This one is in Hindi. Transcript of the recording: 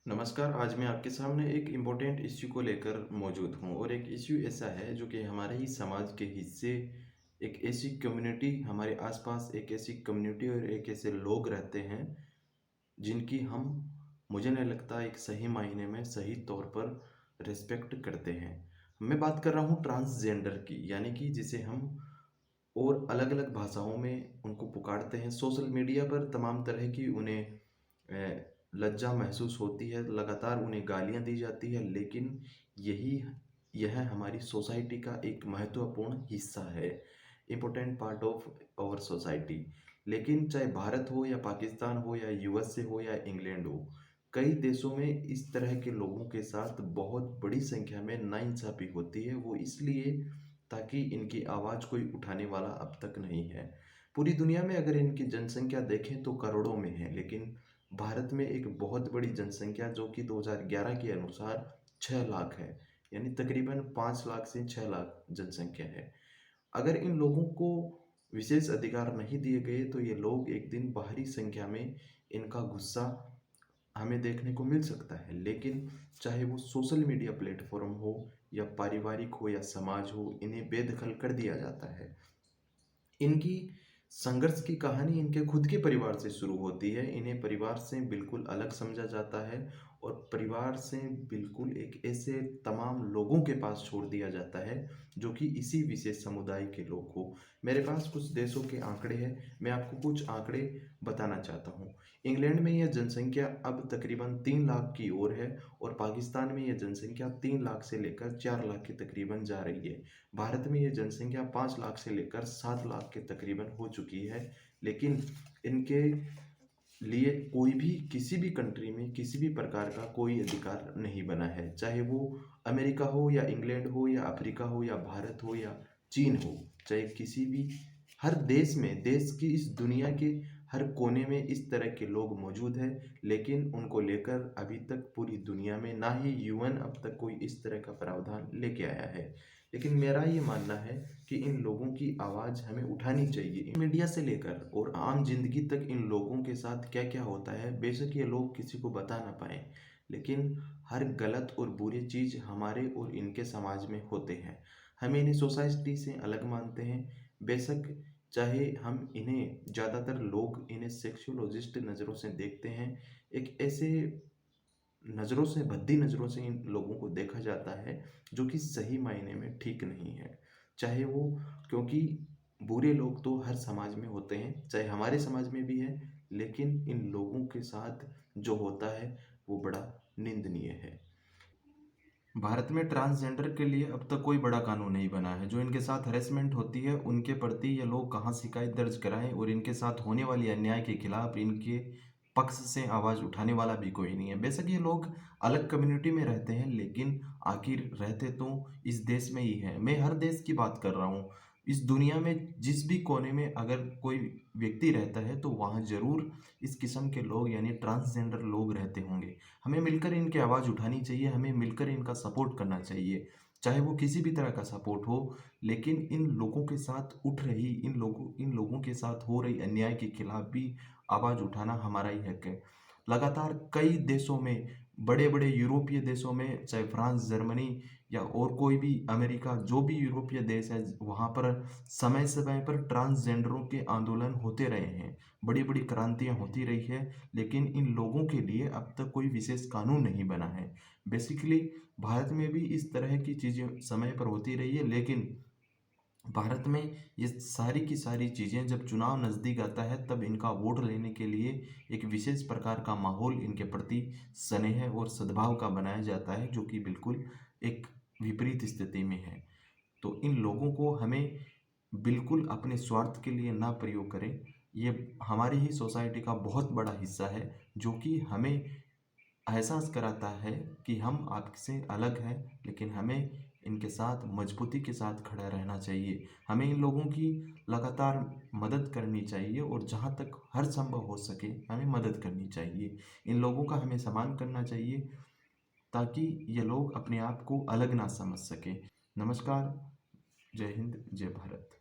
नमस्कार, आज मैं आपके सामने एक इम्पोर्टेंट इश्यू को लेकर मौजूद हूँ और एक इश्यू ऐसा है जो कि हमारे ही समाज के हिस्से एक ऐसी कम्युनिटी हमारे आसपास एक ऐसी कम्युनिटी और एक ऐसे लोग रहते हैं जिनकी हम मुझे नहीं लगता एक सही मायने में सही तौर पर रिस्पेक्ट करते हैं। मैं बात कर रहा हूँ ट्रांसजेंडर की, यानी कि जिसे हम और अलग-अलग भाषाओं में उनको पुकारते हैं। सोशल मीडिया पर तमाम तरह की उन्हें लज्जा महसूस होती है, लगातार उन्हें गालियाँ दी जाती है, लेकिन यही यह हमारी सोसाइटी का एक महत्वपूर्ण हिस्सा है, important part of our society. लेकिन चाहे भारत हो या पाकिस्तान हो या यूएसए हो या इंग्लैंड हो, कई देशों में इस तरह के लोगों के साथ बहुत बड़ी संख्या में नाइंसाफ़ी होती है। वो इसलिए ताकि इनकी आवाज़ कोई उठाने वाला अब तक नहीं है। पूरी दुनिया में अगर इनकी जनसंख्या देखें तो करोड़ों में है, लेकिन भारत में एक बहुत बड़ी जनसंख्या जो कि 2011 के अनुसार 6 लाख है, यानी तकरीबन 5 लाख से 6 लाख जनसंख्या है। अगर इन लोगों को विशेष अधिकार नहीं दिए गए तो ये लोग एक दिन बाहरी संख्या में इनका गुस्सा हमें देखने को मिल सकता है। लेकिन चाहे वो सोशल मीडिया प्लेटफॉर्म हो या पारिवारिक हो या समाज हो, इन्हें बेदखल कर दिया जाता है। इनकी संघर्ष की कहानी इनके खुद के परिवार से शुरू होती है। इन्हें परिवार से बिल्कुल अलग समझा जाता है और परिवार से बिल्कुल एक ऐसे तमाम लोगों के पास छोड़ दिया जाता है जो कि इसी विशेष समुदाय के लोग हो। मेरे पास कुछ देशों के आंकड़े हैं, मैं आपको कुछ आंकड़े बताना चाहता हूँ। इंग्लैंड में यह जनसंख्या अब तकरीबन 3 लाख की ओर है और पाकिस्तान में यह जनसंख्या 3 लाख से लेकर 4 लाख के तकरीबन जा रही है। भारत में ये जनसंख्या 5 लाख से लेकर 7 लाख के तकरीबन हो चुकी है, लेकिन इनके लिए कोई भी किसी भी कंट्री में किसी भी प्रकार का कोई अधिकार नहीं बना है, चाहे वो अमेरिका हो या इंग्लैंड हो या अफ्रीका हो या भारत हो या चीन हो, चाहे किसी भी हर देश में, देश की इस दुनिया के हर कोने में इस तरह के लोग मौजूद हैं, लेकिन उनको लेकर अभी तक पूरी दुनिया में ना ही यूएन अब तक कोई इस तरह का प्रावधान लेके आया है। लेकिन मेरा ये मानना है कि इन लोगों की आवाज़ हमें उठानी चाहिए। मीडिया से लेकर और आम जिंदगी तक इन लोगों के साथ क्या क्या होता है, बेशक ये लोग किसी को बता ना पाएँ, लेकिन हर गलत और बुरी चीज़ हमारे और इनके समाज में होते हैं। हम इन्हें सोसाइटी से अलग मानते हैं, बेशक चाहे हम इन्हें ज़्यादातर लोग इन्हें सेक्सोलॉजिस्ट नज़रों से देखते हैं। एक ऐसे नज़रों से, भद्दी नज़रों से इन लोगों को देखा जाता है जो कि सही मायने में ठीक नहीं है। चाहे वो, क्योंकि बुरे लोग तो हर समाज में होते हैं, चाहे हमारे समाज में भी है, लेकिन इन लोगों के साथ जो होता है वो बड़ा निंदनीय है। भारत में ट्रांसजेंडर के लिए अब तक कोई बड़ा कानून नहीं बना है। जो इनके साथ हैरेसमेंट होती है उनके प्रति ये लोग कहाँ शिकायत दर्ज कराएं, और इनके साथ होने वाली अन्याय के खिलाफ इनके पक्ष से आवाज़ उठाने वाला भी कोई नहीं है। बेशक ये लोग अलग कम्युनिटी में रहते हैं, लेकिन आखिर रहते तो इस देश में ही है। मैं हर देश की बात कर रहा हूँ। इस दुनिया में जिस भी कोने में अगर कोई व्यक्ति रहता है तो वहाँ ज़रूर इस किस्म के लोग यानी ट्रांसजेंडर लोग रहते होंगे। हमें मिलकर इनकी आवाज़ उठानी चाहिए, हमें मिलकर इनका सपोर्ट करना चाहिए, चाहे वो किसी भी तरह का सपोर्ट हो। लेकिन इन लोगों के साथ उठ रही इन लोगों के साथ हो रही अन्याय के खिलाफ भी आवाज़ उठाना हमारा ही हक है। लगातार कई देशों में, बड़े-बड़े यूरोपीय देशों में, चाहे फ्रांस, जर्मनी या और कोई भी अमेरिका, जो भी यूरोपीय देश है, वहाँ पर समय-समय पर ट्रांसजेंडरों के आंदोलन होते रहे हैं। बड़ी-बड़ी क्रांतियाँ होती रही है, लेकिन इन लोगों के लिए अब तक कोई विशेष कानून नहीं बना है। बेसिकली भारत में भी इस तरह की चीज़ें समय पर होती रही है, लेकिन भारत में ये सारी की सारी चीज़ें जब चुनाव नज़दीक आता है तब इनका वोट लेने के लिए एक विशेष प्रकार का माहौल इनके प्रति स्नेह और सद्भाव का बनाया जाता है, जो कि बिल्कुल एक विपरीत स्थिति में है। तो इन लोगों को हमें बिल्कुल अपने स्वार्थ के लिए ना प्रयोग करें। ये हमारी ही सोसाइटी का बहुत बड़ा हिस्सा है, जो कि हमें एहसास कराता है कि हम आपसे अलग हैं, लेकिन हमें इनके साथ मजबूती के साथ खड़ा रहना चाहिए। हमें इन लोगों की लगातार मदद करनी चाहिए और जहाँ तक हर संभव हो सके हमें मदद करनी चाहिए। इन लोगों का हमें सम्मान करना चाहिए ताकि ये लोग अपने आप को अलग ना समझ सकें। नमस्कार, जय हिंद, जय भारत।